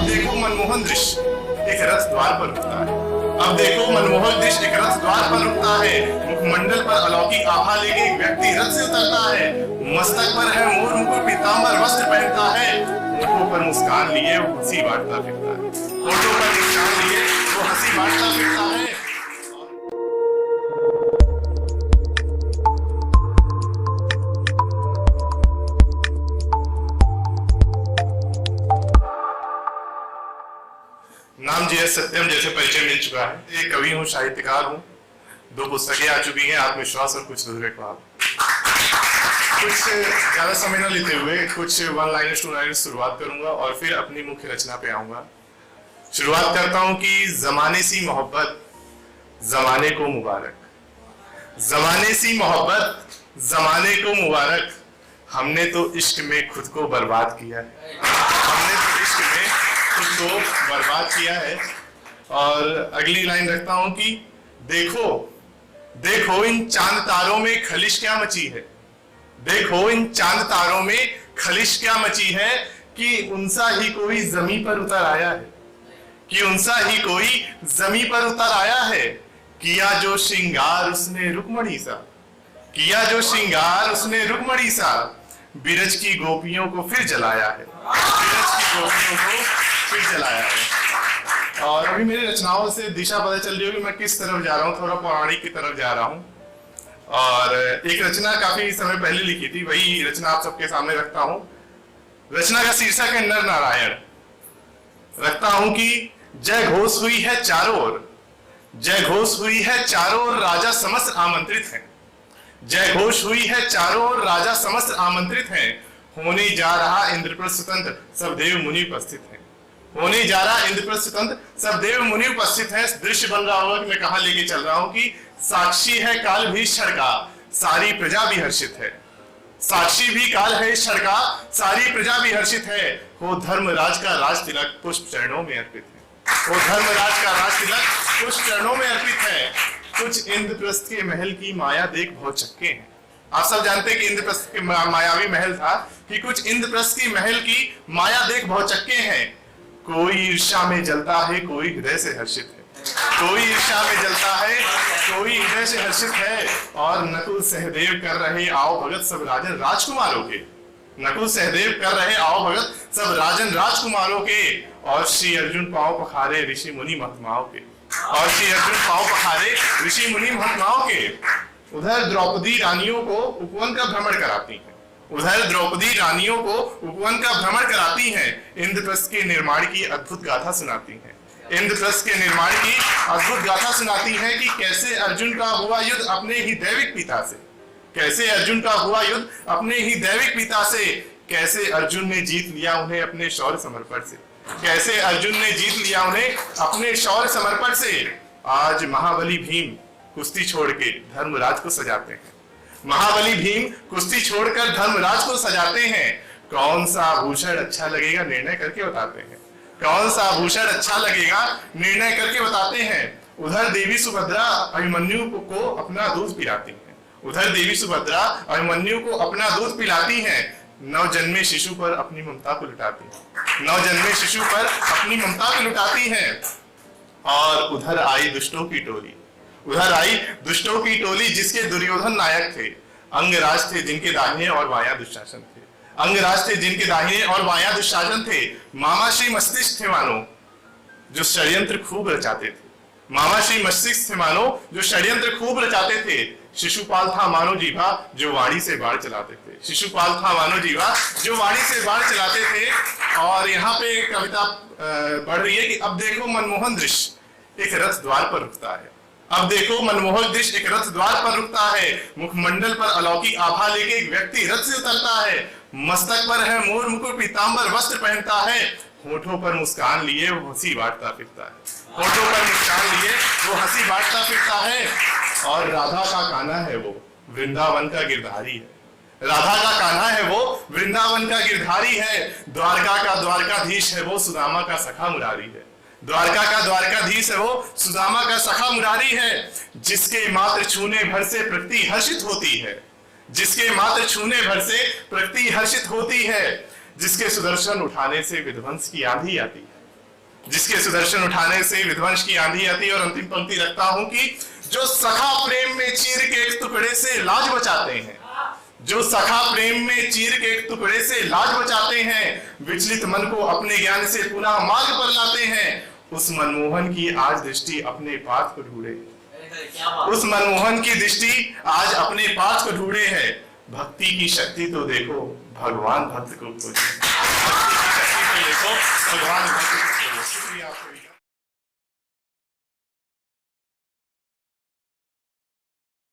देखो मनमोहन दृश्य एक रथ द्वार पर रुकता है। अब देखो मनमोहन दृश्य एक रथ द्वार पर रुकता है। मुखमंडल पर अलौकिक आभा लेके एक व्यक्ति रथ से उतरता है। मस्तक पर है मोर मुकुट, पीतांबर वस्त्र पहनता है। होठों पर मुस्कान लिए वो हंसी बांटता फिरता है। होठों पर मुस्कान लिए वो हंसी बांटता फिरता है। नाम जीएस सत्यम जैसे परिचय मिल चुका है। एक कवि हूँ, साहित्यकार हूँ, 2 पुस्तकें आ चुकी हैं, आत्मविश्वास और कुछ अधूरे ख्वाब। कुछ ज्यादा समय न लेते हुए कुछ 1 लाइनर्स 2 लाइनर्स शुरुआत करूंगा और फिर अपनी मुख्य रचना पे आऊंगा। शुरुआत करता हूं कि जमाने सी मोहब्बत जमाने को मुबारक, जमाने सी मोहब्बत जमाने को मुबारक। हमने तो इश्क में खुद को बर्बाद किया है, हमने तो इश्क में खुद को बर्बाद किया है। और अगली लाइन रखता हूं कि देखो देखो इन चांद तारों में खलिश क्या मची है। देखो इन चांद तारों में खलिश क्या मची है कि उनसा ही कोई जमीन पर उतर आया है, कि उनसा ही कोई जमीन पर उतर आया है। किया जो श्रृंगार उसने रुक्मणी सा, किया जो श्रृंगार उसने रुक्मणी सा। बिरज की गोपियों को फिर जलाया है, बिरज की गोपियों को फिर जलाया है। और अभी मेरी रचनाओं से दिशा पता चल रही होगी मैं किस तरफ जा रहा हूँ, थोड़ा पौराणिक की तरफ जा रहा हूँ। और एक रचना काफी समय पहले लिखी थी, वही रचना आप सबके सामने रखता हूं। रचना का शीर्षक है नर नारायण। रखता हूं कि जय घोष हुई है चारों ओर, जय घोष हुई है चारों ओर, राजा समस्त आमंत्रित हैं। जय घोष हुई है चारों ओर, राजा समस्त आमंत्रित हैं। होने जा रहा इंद्रप्रस्थ स्वतंत्र, सब देव मुनि उपस्थित हैं। होने जा रहा इंद्रप्रस्थ स्वतंत्र, सब देव मुनि उपस्थित हैं। दृश्य बन रहा होगा कि मैं कहां लेके चल रहा हूं कि साक्षी है काल भीषण का, सारी प्रजा भी हर्षित है। साक्षी भी काल है ईश्वर का, सारी प्रजा भी हर्षित है। हो धर्मराज का राज तिलक पुष्प चरणों में अर्पित है। वो धर्मराज का राज तिलक पुष्प चरणों में अर्पित है। कुछ इंद्रप्रस्थ के महल की माया देख बहुत चक्के हैं। आप सब जानते हैं कि इंद्रप्रस्थ के मायावी महल था, कि कुछ इंद्रप्रस्थ की महल की माया देख बहुत चक्के हैं। कोई ईर्ष्या में जलता है, कोई हृदय से हर्षित है। कोई ईर्ष्या में जलता है, कोई हृदय से हर्षित है। और नकुल सहदेव कर रहे आओ भगत सब राजन राजकुमारों के, नकुल सहदेव कर रहे आओ भगत सब राजन राजकुमारों के। और श्री अर्जुन पांव पखारे ऋषि मुनि महात्माओं के, और श्री अर्जुन पांव पखारे ऋषि मुनि महात्माओं के। उधर द्रौपदी रानियों को उपवन का भ्रमण कराती हैं, उधर द्रौपदी रानियों को उपवन का भ्रमण कराती हैं। इंद्रप्रस्थ के निर्माण की अद्भुत गाथा सुनाती हैं, इंद्रप्रस्थ के निर्माण की अद्भुत गाथा सुनाती है कि कैसे अर्जुन का हुआ युद्ध अपने ही दैविक पिता से, कैसे अर्जुन का हुआ युद्ध अपने ही दैविक पिता से। कैसे अर्जुन ने जीत लिया उन्हें अपने शौर्य समर्पण से, कैसे अर्जुन ने जीत लिया उन्हें अपने शौर्य समर्पण से। आज महाबली भीम कुश्ती छोड़ के धर्मराज को सजाते हैं, महाबली भीम कुश्ती छोड़कर धर्मराज को सजाते हैं। कौन सा आभूषण अच्छा लगेगा निर्णय करके बताते हैं, कौन सा आभूषण अच्छा लगेगा निर्णय करके बताते हैं। उधर देवी सुभद्रा अभिमन्यु को अपना दूध पिलाती हैं, उधर देवी सुभद्रा अभिमन्यु को अपना दूध पिलाती हैं। नवजन्मे शिशु पर अपनी ममता को लुटाती हैं, नवजन्मे शिशु पर अपनी ममता को लुटाती हैं। और उधर आई दुष्टों की टोली, उधर आई दुष्टों की टोली जिसके दुर्योधन नायक थे। अंगराज थे जिनके दाहिने और बायां दुशासन थे, अंगराज थे जिनके दाहिने और बायां दुशासन थे। मामा श्री मस्तिष्क थे मानो जो षड्यंत्र खूब रचाते थे, मामा श्री मस्तिष्क थे मानो जो षड्यंत्र खूब रचाते थे। शिशुपाल था मानो जीवा जो वाणी से बाढ़ चलाते थे, शिशुपाल था मानो जीवा जो वाणी से बाढ़ चलाते थे। और यहाँ पे कविता बढ़ रही है कि अब देखो मनमोहन दृश्य एक रथ द्वार पर रुकता है, अब देखो मनमोहन दृश्य एक रथ द्वार पर रुकता है। मुखमंडल पर अलौकिक आभा लेके एक व्यक्ति रथ से उतरता है। मस्तक पर है मोर मुकुट, पीतांबर वस्त्र पहनता है। होठों पर मुस्कान लिए वो हंसी बांटता फिरता है, होठों पर मुस्कान लिए वो हंसी बांटता फिरता है। और राधा का कान्हा है वो वृंदावन का गिरधारी है, राधा का कान्हा है वो वृंदावन का गिरधारी है। द्वारका का द्वारकाधीश है वो सुदामा का सखा मुरारी है, द्वारका का द्वारकाधीश है वो सुदामा का सखा मुरारी है। जिसके मात्र छूने भर से प्रकृति हर्षित होती है, जिसके मात्र छूने भर से प्रकृति हर्षित होती है। जिसके सुदर्शन उठाने से विध्वंस की आंधी आती है, जिसके सुदर्शन उठाने से विध्वंस की आंधी आती है। और अंतिम पंक्ति रखता हूं कि जो सखा प्रेम में चीर के एक टुकड़े से लाज बचाते हैं, जो सखा प्रेम में चीर के एक टुकड़े से लाज बचाते हैं, विचलित मन को अपने ज्ञान से पुनः मार्ग पर लाते हैं, उस मनमोहन की आज दृष्टि अपने पास को ढूंढे, उस मनमोहन की दृष्टि आज अपने पास को ढूंढे है। भक्ति की शक्ति तो देखो, भगवान भक्त को खोजे। भक्ति की शक्ति तो देखो, भगवान भक्त को खोजे। शुक्रिया आपका।